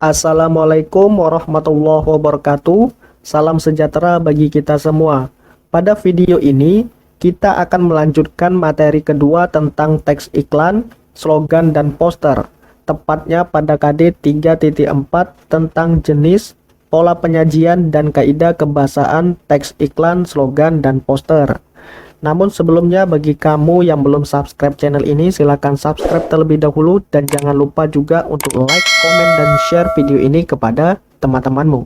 Assalamualaikum warahmatullahi wabarakatuh. Salam sejahtera bagi kita semua. Pada video ini, kita akan melanjutkan materi kedua tentang teks iklan, slogan, dan poster. Tepatnya pada KD 3.4 tentang jenis, pola penyajian, dan kaidah kebahasaan teks iklan, slogan, dan poster. Namun sebelumnya, bagi kamu yang belum subscribe channel ini, silahkan subscribe terlebih dahulu dan jangan lupa juga untuk like, komen, dan share video ini kepada teman-temanmu.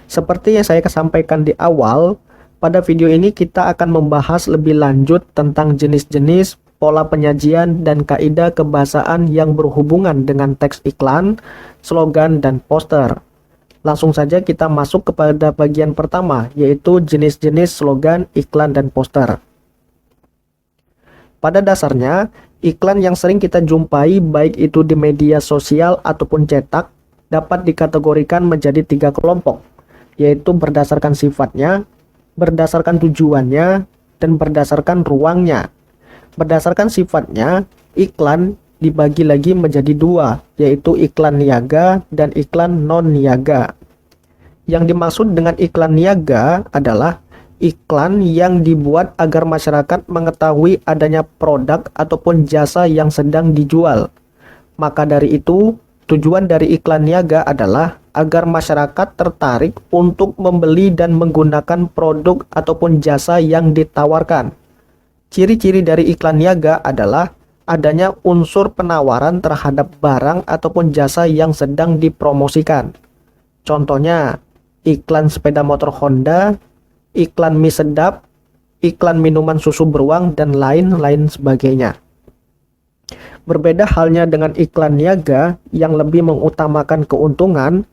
Seperti yang saya sampaikan di awal, pada video ini kita akan membahas lebih lanjut tentang jenis-jenis, pola penyajian, dan kaidah kebahasaan yang berhubungan dengan teks iklan, slogan, dan poster. Langsung saja kita masuk kepada bagian pertama, yaitu jenis-jenis slogan, iklan, dan poster. Pada dasarnya, iklan yang sering kita jumpai baik itu di media sosial ataupun cetak dapat dikategorikan menjadi 3 kelompok, yaitu berdasarkan sifatnya, berdasarkan tujuannya, dan berdasarkan ruangnya. Berdasarkan sifatnya, iklan dibagi lagi menjadi 2, yaitu iklan niaga dan iklan non-niaga. Yang dimaksud dengan iklan niaga adalah iklan yang dibuat agar masyarakat mengetahui adanya produk ataupun jasa yang sedang dijual. Maka dari itu, tujuan dari iklan niaga adalah agar masyarakat tertarik untuk membeli dan menggunakan produk ataupun jasa yang ditawarkan. Ciri-ciri dari iklan niaga adalah adanya unsur penawaran terhadap barang ataupun jasa yang sedang dipromosikan. Contohnya, iklan sepeda motor Honda, iklan mie sedap, iklan minuman susu beruang, dan lain-lain sebagainya. Berbeda halnya dengan iklan niaga yang lebih mengutamakan keuntungan,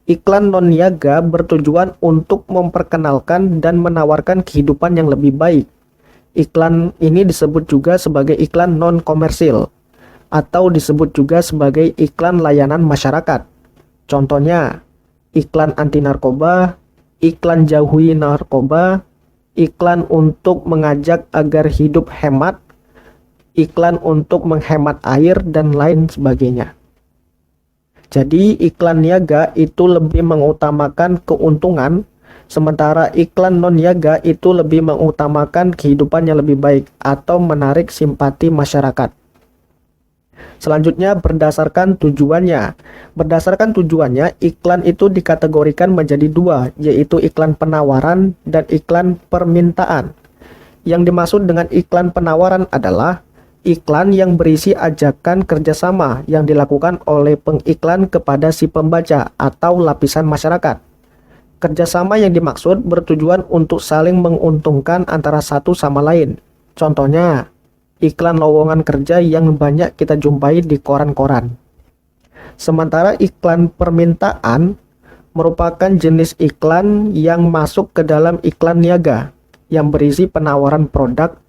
iklan non-niaga bertujuan untuk memperkenalkan dan menawarkan kehidupan yang lebih baik. Iklan ini disebut juga sebagai iklan non-komersil atau disebut juga sebagai iklan layanan masyarakat. Contohnya, iklan anti narkoba, iklan jauhi narkoba, iklan untuk mengajak agar hidup hemat, iklan untuk menghemat air, dan lain sebagainya. Jadi, iklan niaga itu lebih mengutamakan keuntungan, sementara iklan non-niaga itu lebih mengutamakan kehidupan yang lebih baik atau menarik simpati masyarakat. Selanjutnya, berdasarkan tujuannya. Berdasarkan tujuannya, iklan itu dikategorikan menjadi 2, yaitu iklan penawaran dan iklan permintaan. Yang dimaksud dengan iklan penawaran adalah iklan yang berisi ajakan kerjasama yang dilakukan oleh pengiklan kepada si pembaca atau lapisan masyarakat. Kerjasama yang dimaksud bertujuan untuk saling menguntungkan antara satu sama lain. Contohnya, iklan lowongan kerja yang banyak kita jumpai di koran-koran. Sementara iklan permintaan merupakan jenis iklan yang masuk ke dalam iklan niaga yang berisi penawaran produk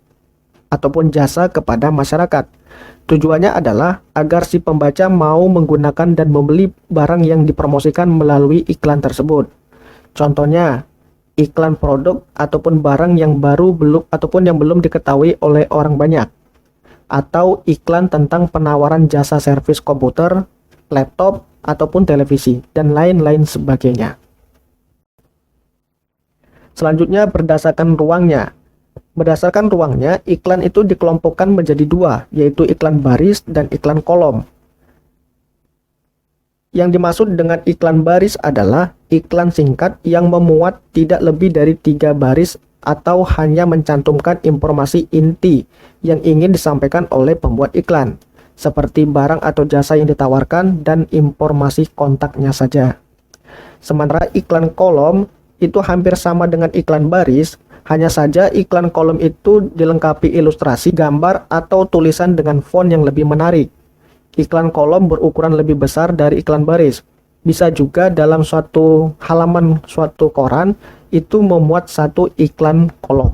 ataupun jasa kepada masyarakat. Tujuannya adalah agar si pembaca mau menggunakan dan membeli barang yang dipromosikan melalui iklan tersebut. Contohnya, iklan produk ataupun barang yang baru ataupun yang belum diketahui oleh orang banyak. Atau iklan tentang penawaran jasa servis komputer, laptop, ataupun televisi, dan lain-lain sebagainya. Selanjutnya, berdasarkan ruangnya. Berdasarkan ruangnya, iklan itu dikelompokkan menjadi 2, yaitu iklan baris dan iklan kolom. Yang dimaksud dengan iklan baris adalah iklan singkat yang memuat tidak lebih dari 3 baris atau hanya mencantumkan informasi inti yang ingin disampaikan oleh pembuat iklan, seperti barang atau jasa yang ditawarkan dan informasi kontaknya saja. Sementara iklan kolom itu hampir sama dengan iklan baris, hanya saja iklan kolom itu dilengkapi ilustrasi, gambar, atau tulisan dengan font yang lebih menarik. Iklan kolom berukuran lebih besar dari iklan baris. Bisa juga dalam suatu halaman suatu koran itu memuat satu iklan kolom.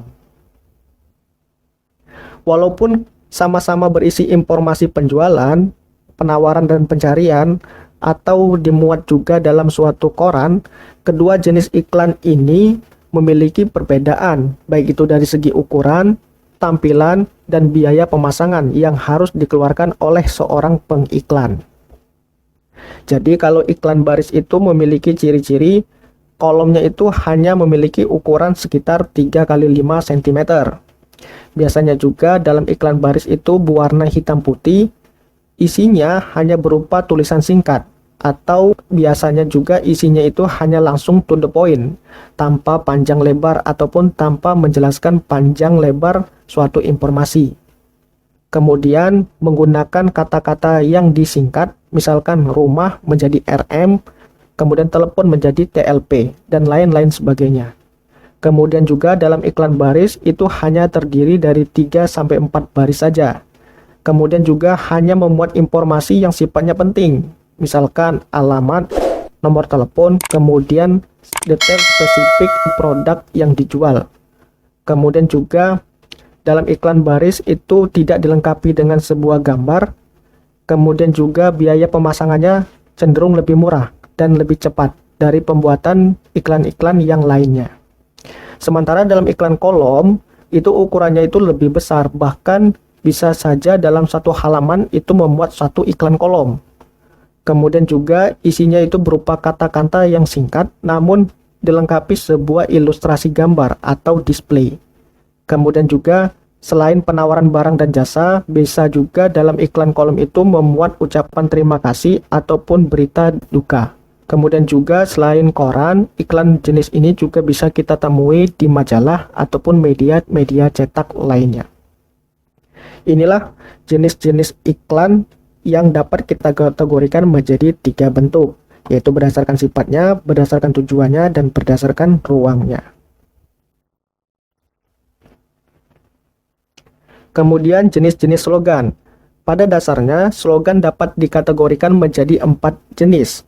Walaupun sama-sama berisi informasi penjualan, penawaran, dan pencarian, atau dimuat juga dalam suatu koran, kedua jenis iklan ini memiliki perbedaan, baik itu dari segi ukuran, tampilan, dan biaya pemasangan yang harus dikeluarkan oleh seorang pengiklan. Jadi kalau iklan baris itu memiliki ciri-ciri kolomnya itu hanya memiliki ukuran sekitar 3 kali 5 cm. Biasanya juga dalam iklan baris itu berwarna hitam putih, isinya hanya berupa tulisan singkat, atau biasanya juga isinya itu hanya langsung to the point, tanpa panjang lebar ataupun tanpa menjelaskan panjang lebar suatu informasi. Kemudian menggunakan kata-kata yang disingkat, misalkan rumah menjadi RM, kemudian telepon menjadi TLP, dan lain-lain sebagainya. Kemudian juga dalam iklan baris itu hanya terdiri dari 3-4 baris saja. Kemudian juga hanya memuat informasi yang sifatnya penting, misalkan alamat, nomor telepon, kemudian detail spesifik produk yang dijual. Kemudian juga dalam iklan baris itu tidak dilengkapi dengan sebuah gambar. Kemudian juga biaya pemasangannya cenderung lebih murah dan lebih cepat dari pembuatan iklan-iklan yang lainnya. Sementara dalam iklan kolom itu ukurannya itu lebih besar, bahkan bisa saja dalam satu halaman itu memuat satu iklan kolom. Kemudian juga isinya itu berupa kata-kata yang singkat namun dilengkapi sebuah ilustrasi gambar atau display. Kemudian juga selain penawaran barang dan jasa, bisa juga dalam iklan kolom itu memuat ucapan terima kasih ataupun berita duka. Kemudian juga selain koran, iklan jenis ini juga bisa kita temui di majalah ataupun media cetak lainnya. Inilah jenis-jenis iklan yang dapat kita kategorikan menjadi 3 bentuk, yaitu berdasarkan sifatnya, berdasarkan tujuannya, dan berdasarkan ruangnya. Kemudian jenis-jenis slogan. Pada dasarnya, slogan dapat dikategorikan menjadi 4 jenis,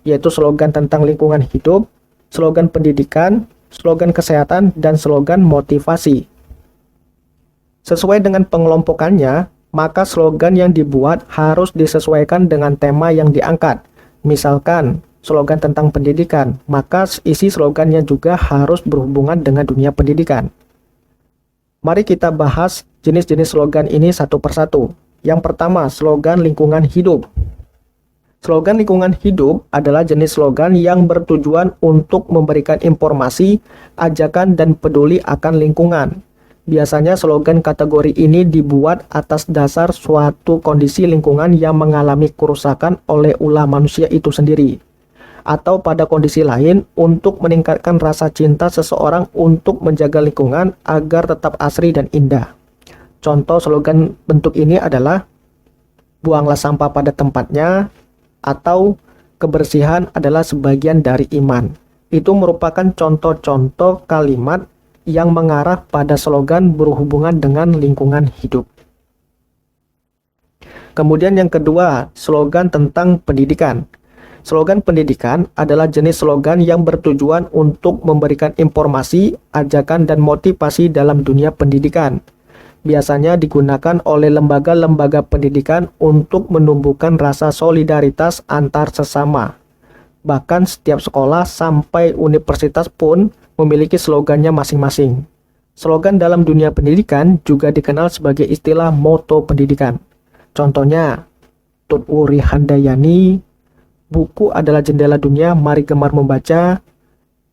yaitu slogan tentang lingkungan hidup, slogan pendidikan, slogan kesehatan, dan slogan motivasi. Sesuai dengan pengelompokannya, maka slogan yang dibuat harus disesuaikan dengan tema yang diangkat. Misalkan, slogan tentang pendidikan, maka isi slogannya juga harus berhubungan dengan dunia pendidikan. Mari kita bahas jenis-jenis slogan ini satu persatu. Yang pertama, slogan lingkungan hidup. Slogan lingkungan hidup adalah jenis slogan yang bertujuan untuk memberikan informasi, ajakan, dan peduli akan lingkungan. Biasanya slogan kategori ini dibuat atas dasar suatu kondisi lingkungan yang mengalami kerusakan oleh ulah manusia itu sendiri, atau pada kondisi lain untuk meningkatkan rasa cinta seseorang untuk menjaga lingkungan agar tetap asri dan indah. Contoh slogan bentuk ini adalah buanglah sampah pada tempatnya, atau kebersihan adalah sebagian dari iman. Itu merupakan contoh-contoh kalimat yang mengarah pada slogan berhubungan dengan lingkungan hidup. Kemudian yang kedua, slogan tentang pendidikan. Slogan pendidikan adalah jenis slogan yang bertujuan untuk memberikan informasi, ajakan, dan motivasi dalam dunia pendidikan. Biasanya digunakan oleh lembaga-lembaga pendidikan untuk menumbuhkan rasa solidaritas antar sesama. Bahkan setiap sekolah sampai universitas pun memiliki slogannya masing-masing. Slogan dalam dunia pendidikan juga dikenal sebagai istilah moto pendidikan. Contohnya, Tut Wuri Handayani, buku adalah jendela dunia, mari gemar membaca,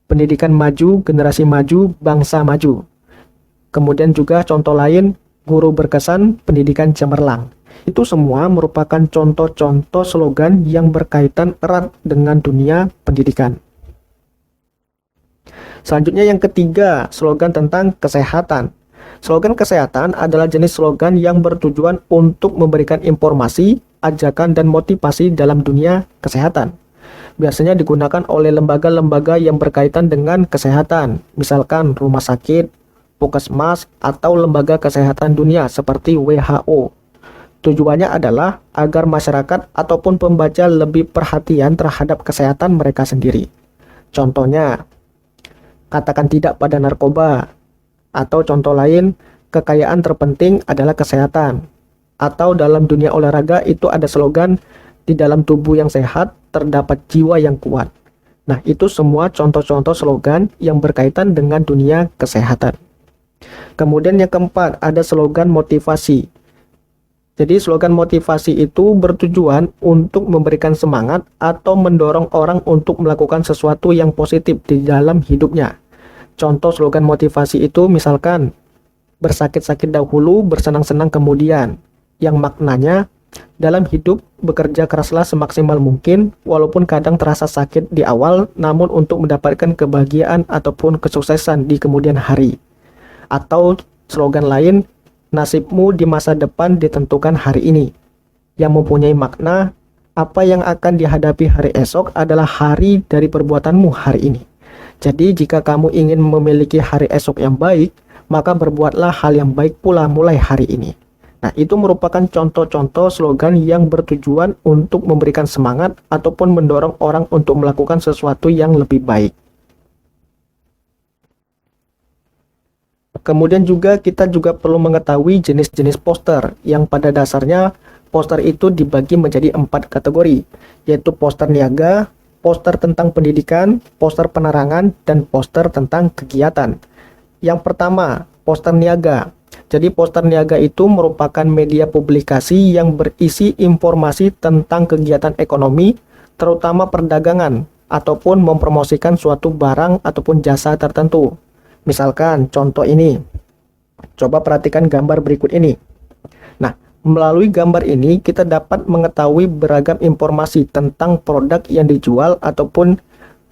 pendidikan maju, generasi maju, bangsa maju. Kemudian juga contoh lain, guru berkesan, pendidikan cemerlang. Itu semua merupakan contoh-contoh slogan yang berkaitan erat dengan dunia pendidikan. Selanjutnya yang ketiga, slogan tentang kesehatan. Slogan kesehatan adalah jenis slogan yang bertujuan untuk memberikan informasi, ajakan, dan motivasi dalam dunia kesehatan. Biasanya digunakan oleh lembaga-lembaga yang berkaitan dengan kesehatan, misalkan rumah sakit, puskesmas, atau lembaga kesehatan dunia seperti WHO. Tujuannya adalah agar masyarakat ataupun pembaca lebih perhatian terhadap kesehatan mereka sendiri. Contohnya, katakan tidak pada narkoba, atau contoh lain, kekayaan terpenting adalah kesehatan. Atau dalam dunia olahraga itu ada slogan, di dalam tubuh yang sehat terdapat jiwa yang kuat. Nah, itu semua contoh-contoh slogan yang berkaitan dengan dunia kesehatan. Kemudian yang keempat, ada slogan motivasi. Jadi slogan motivasi itu bertujuan untuk memberikan semangat atau mendorong orang untuk melakukan sesuatu yang positif di dalam hidupnya. Contoh slogan motivasi itu misalkan bersakit-sakit dahulu, bersenang-senang kemudian. Yang maknanya dalam hidup bekerja keraslah semaksimal mungkin walaupun kadang terasa sakit di awal, namun untuk mendapatkan kebahagiaan ataupun kesuksesan di kemudian hari. Atau slogan lain, nasibmu di masa depan ditentukan hari ini, yang mempunyai makna apa yang akan dihadapi hari esok adalah hari dari perbuatanmu hari ini. Jadi jika kamu ingin memiliki hari esok yang baik, maka berbuatlah hal yang baik pula mulai hari ini. Nah, itu merupakan contoh-contoh slogan yang bertujuan untuk memberikan semangat ataupun mendorong orang untuk melakukan sesuatu yang lebih baik. Kemudian juga kita juga perlu mengetahui jenis-jenis poster, yang pada dasarnya poster itu dibagi menjadi 4 kategori, yaitu poster niaga, poster tentang pendidikan, poster penerangan, dan poster tentang kegiatan. Yang pertama, poster niaga. Jadi poster niaga itu merupakan media publikasi yang berisi informasi tentang kegiatan ekonomi, terutama perdagangan, ataupun mempromosikan suatu barang ataupun jasa tertentu. Misalkan contoh ini, coba perhatikan gambar berikut ini. Nah, melalui gambar ini kita dapat mengetahui beragam informasi tentang produk yang dijual ataupun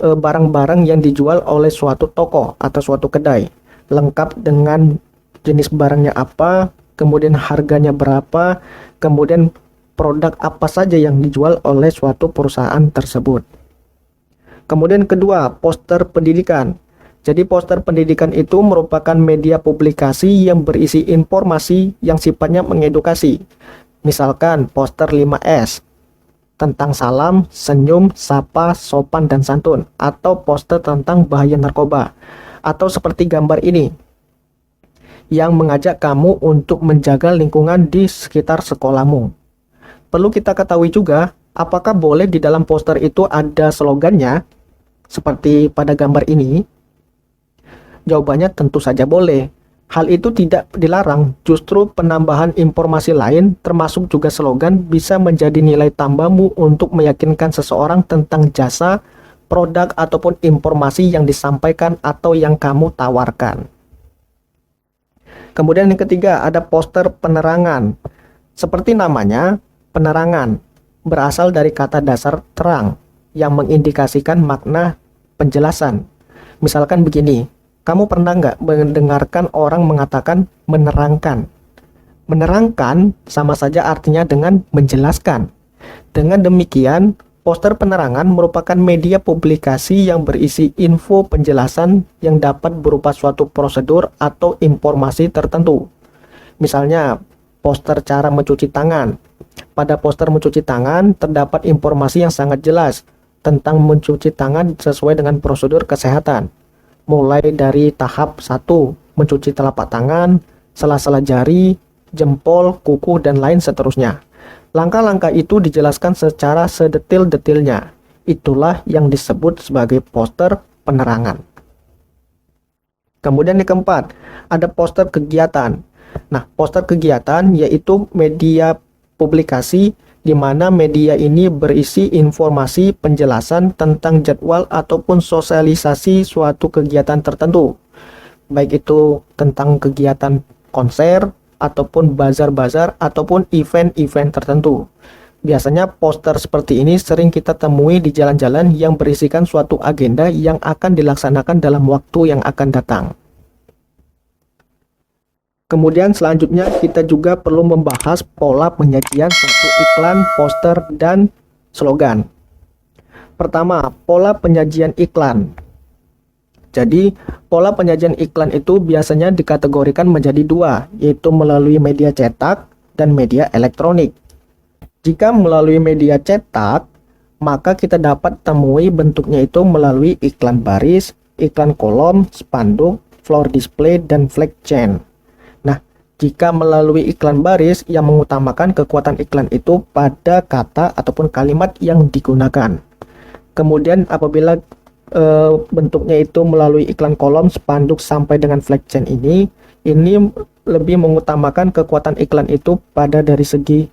barang-barang yang dijual oleh suatu toko atau suatu kedai, lengkap dengan jenis barangnya apa, kemudian harganya berapa, kemudian produk apa saja yang dijual oleh suatu perusahaan tersebut. Kemudian kedua, poster pendidikan. Jadi poster pendidikan itu merupakan media publikasi yang berisi informasi yang sifatnya mengedukasi. Misalkan poster 5S tentang salam, senyum, sapa, sopan, dan santun, atau poster tentang bahaya narkoba, atau seperti gambar ini yang mengajak kamu untuk menjaga lingkungan di sekitar sekolahmu. Perlu kita ketahui juga, apakah boleh di dalam poster itu ada slogannya seperti pada gambar ini? Jawabannya tentu saja boleh. Hal itu tidak dilarang, justru penambahan informasi lain termasuk juga slogan bisa menjadi nilai tambahmu untuk meyakinkan seseorang tentang jasa, produk, ataupun informasi yang disampaikan atau yang kamu tawarkan. Kemudian yang ketiga, ada poster penerangan. Seperti namanya, penerangan berasal dari kata dasar terang yang mengindikasikan makna penjelasan. Misalkan begini, kamu pernah nggak mendengarkan orang mengatakan menerangkan? Menerangkan sama saja artinya dengan menjelaskan. Dengan demikian, poster penerangan merupakan media publikasi yang berisi info penjelasan yang dapat berupa suatu prosedur atau informasi tertentu. Misalnya, poster cara mencuci tangan. Pada poster mencuci tangan terdapat informasi yang sangat jelas tentang mencuci tangan sesuai dengan prosedur kesehatan. Mulai dari tahap 1, mencuci telapak tangan, sela-sela jari, jempol, kuku, dan lain seterusnya. Langkah-langkah itu dijelaskan secara sedetil-detilnya. Itulah yang disebut sebagai poster penerangan. Kemudian yang keempat, ada poster kegiatan. Nah, poster kegiatan yaitu media publikasi di mana media ini berisi informasi penjelasan tentang jadwal ataupun sosialisasi suatu kegiatan tertentu. Baik itu tentang kegiatan konser, ataupun bazar-bazar, ataupun event-event tertentu. Biasanya poster seperti ini sering kita temui di jalan-jalan yang berisikan suatu agenda yang akan dilaksanakan dalam waktu yang akan datang. Kemudian selanjutnya kita juga perlu membahas pola penyajian suatu iklan, poster, dan slogan. Pertama, pola penyajian iklan. Jadi, pola penyajian iklan itu biasanya dikategorikan menjadi dua, yaitu melalui media cetak dan media elektronik. Jika melalui media cetak, maka kita dapat temui bentuknya itu melalui iklan baris, iklan kolom, spanduk, floor display, dan flag chain. Nah, jika melalui iklan baris yang mengutamakan kekuatan iklan itu pada kata ataupun kalimat yang digunakan. Kemudian apabila bentuknya itu melalui iklan kolom, spanduk, sampai dengan flag chain ini lebih mengutamakan kekuatan iklan itu pada dari segi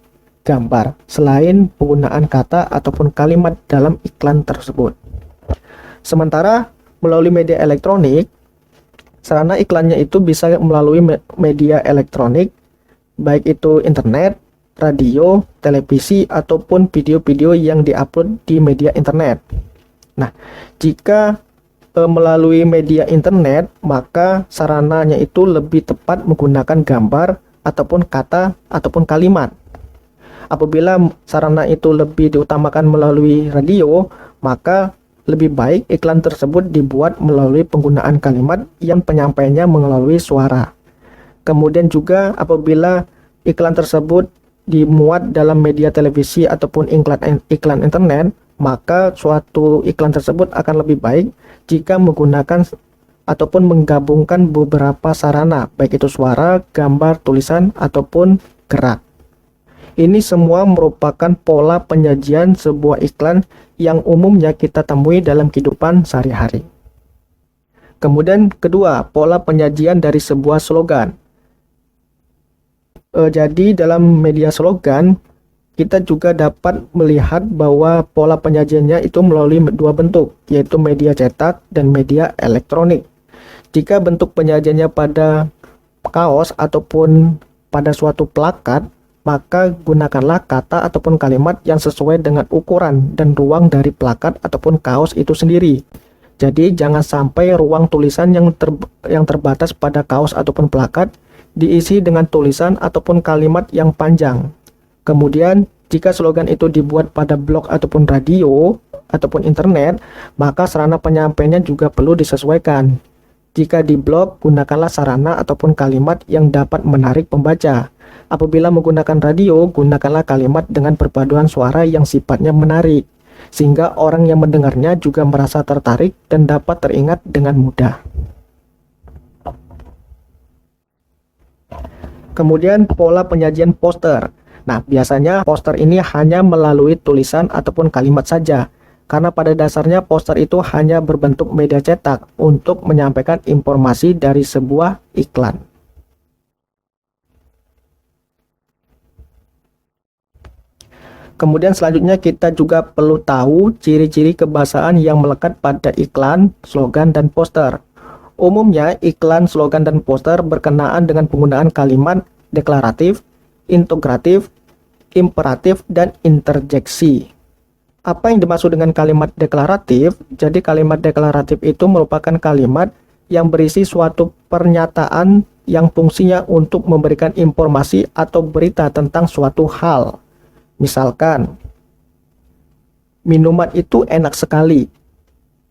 gambar, selain penggunaan kata ataupun kalimat dalam iklan tersebut. Sementara melalui media elektronik, sarana iklannya itu bisa melalui media elektronik, baik itu internet, radio, televisi, ataupun video-video yang diupload di media internet. Nah, jika melalui media internet, maka sarananya itu lebih tepat menggunakan gambar ataupun kata ataupun kalimat. Apabila sarana itu lebih diutamakan melalui radio, maka lebih baik iklan tersebut dibuat melalui penggunaan kalimat yang penyampaiannya melalui suara. Kemudian juga apabila iklan tersebut dimuat dalam media televisi ataupun iklan internet, maka suatu iklan tersebut akan lebih baik jika menggunakan ataupun menggabungkan beberapa sarana, baik itu suara, gambar, tulisan, ataupun gerak. Ini semua merupakan pola penyajian sebuah iklan yang umumnya kita temui dalam kehidupan sehari-hari. Kemudian kedua, pola penyajian dari sebuah slogan. Jadi dalam media slogan, kita juga dapat melihat bahwa pola penyajiannya itu melalui dua bentuk, yaitu media cetak dan media elektronik. Jika bentuk penyajiannya pada kaos ataupun pada suatu plakat, maka gunakanlah kata ataupun kalimat yang sesuai dengan ukuran dan ruang dari plakat ataupun kaos itu sendiri. Jadi jangan sampai ruang tulisan yang terbatas pada kaos ataupun plakat diisi dengan tulisan ataupun kalimat yang panjang. Kemudian, jika slogan itu dibuat pada blog ataupun radio ataupun internet, maka sarana penyampaiannya juga perlu disesuaikan. Jika di blog, gunakanlah sarana ataupun kalimat yang dapat menarik pembaca. Apabila menggunakan radio, gunakanlah kalimat dengan perpaduan suara yang sifatnya menarik, sehingga orang yang mendengarnya juga merasa tertarik dan dapat teringat dengan mudah. Kemudian pola penyajian poster. Nah, biasanya poster ini hanya melalui tulisan ataupun kalimat saja, karena pada dasarnya poster itu hanya berbentuk media cetak untuk menyampaikan informasi dari sebuah iklan. Kemudian selanjutnya kita juga perlu tahu ciri-ciri kebahasaan yang melekat pada iklan, slogan, dan poster. Umumnya iklan, slogan, dan poster berkenaan dengan penggunaan kalimat deklaratif, integratif, imperatif, dan interjeksi. Apa yang dimaksud dengan kalimat deklaratif? Jadi kalimat deklaratif itu merupakan kalimat yang berisi suatu pernyataan yang fungsinya untuk memberikan informasi atau berita tentang suatu hal. Misalkan, minuman itu enak sekali,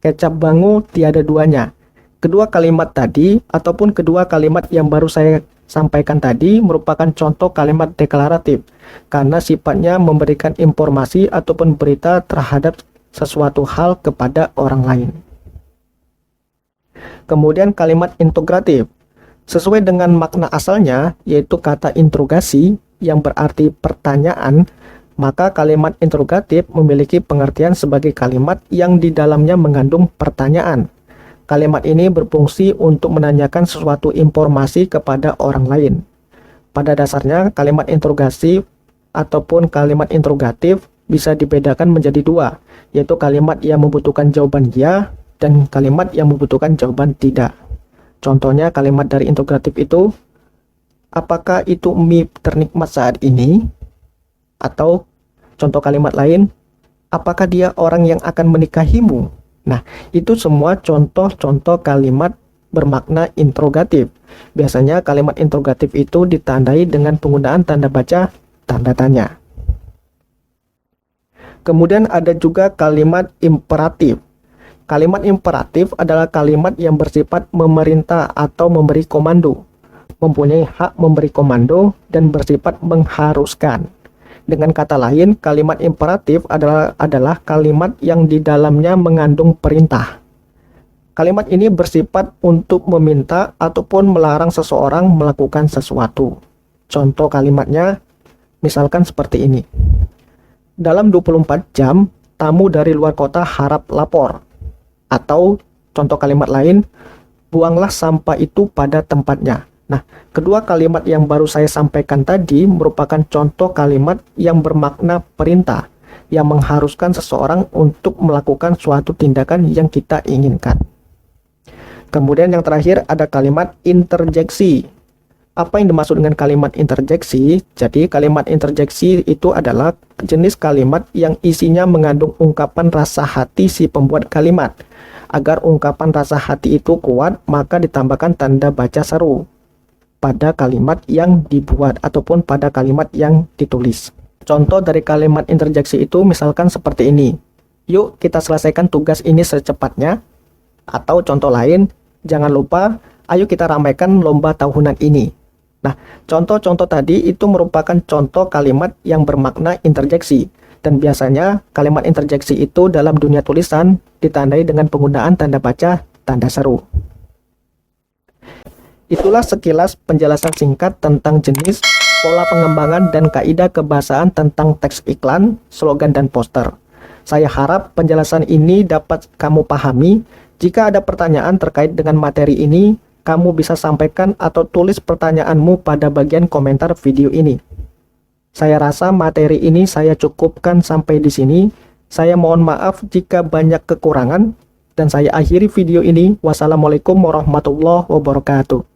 kecap bango tiada duanya. Kedua kalimat tadi ataupun kedua kalimat yang baru saya sampaikan tadi merupakan contoh kalimat deklaratif karena sifatnya memberikan informasi ataupun berita terhadap sesuatu hal kepada orang lain. Kemudian kalimat integratif. Sesuai dengan makna asalnya, yaitu kata interogasi yang berarti pertanyaan, maka kalimat integratif memiliki pengertian sebagai kalimat yang di dalamnya mengandung pertanyaan. Kalimat ini berfungsi untuk menanyakan sesuatu informasi kepada orang lain. Pada dasarnya, kalimat interogasi ataupun kalimat interogatif bisa dibedakan menjadi dua, yaitu kalimat yang membutuhkan jawaban ya dan kalimat yang membutuhkan jawaban tidak. Contohnya kalimat dari interogatif itu, apakah itu mie ternikmat saat ini? Atau contoh kalimat lain, apakah dia orang yang akan menikahimu? Nah, itu semua contoh-contoh kalimat bermakna interogatif. Biasanya kalimat interogatif itu ditandai dengan penggunaan tanda baca, tanda tanya. Kemudian ada juga kalimat imperatif. Kalimat imperatif adalah kalimat yang bersifat memerintah atau memberi komando, mempunyai hak memberi komando dan bersifat mengharuskan. Dengan kata lain, kalimat imperatif adalah kalimat yang di dalamnya mengandung perintah. Kalimat ini bersifat untuk meminta ataupun melarang seseorang melakukan sesuatu. Contoh kalimatnya, misalkan seperti ini. Dalam 24 jam, tamu dari luar kota harap lapor. Atau contoh kalimat lain, buanglah sampah itu pada tempatnya. Nah, kedua kalimat yang baru saya sampaikan tadi merupakan contoh kalimat yang bermakna perintah, yang mengharuskan seseorang untuk melakukan suatu tindakan yang kita inginkan. Kemudian yang terakhir ada kalimat interjeksi. Apa yang dimaksud dengan kalimat interjeksi? Jadi kalimat interjeksi itu adalah jenis kalimat yang isinya mengandung ungkapan rasa hati si pembuat kalimat. Agar ungkapan rasa hati itu kuat, maka ditambahkan tanda baca seru pada kalimat yang dibuat ataupun pada kalimat yang ditulis. Contoh dari kalimat interjeksi itu misalkan seperti ini. Yuk kita selesaikan tugas ini secepatnya. Atau contoh lain, jangan lupa, ayo kita ramaikan lomba tahunan ini. Nah, contoh-contoh tadi itu merupakan contoh kalimat yang bermakna interjeksi. Dan biasanya kalimat interjeksi itu dalam dunia tulisan ditandai dengan penggunaan tanda baca, tanda seru. Itulah sekilas penjelasan singkat tentang jenis, pola pengembangan, dan kaidah kebahasaan tentang teks iklan, slogan, dan poster. Saya harap penjelasan ini dapat kamu pahami. Jika ada pertanyaan terkait dengan materi ini, kamu bisa sampaikan atau tulis pertanyaanmu pada bagian komentar video ini. Saya rasa materi ini saya cukupkan sampai di sini. Saya mohon maaf jika banyak kekurangan, dan saya akhiri video ini. Wassalamualaikum warahmatullahi wabarakatuh.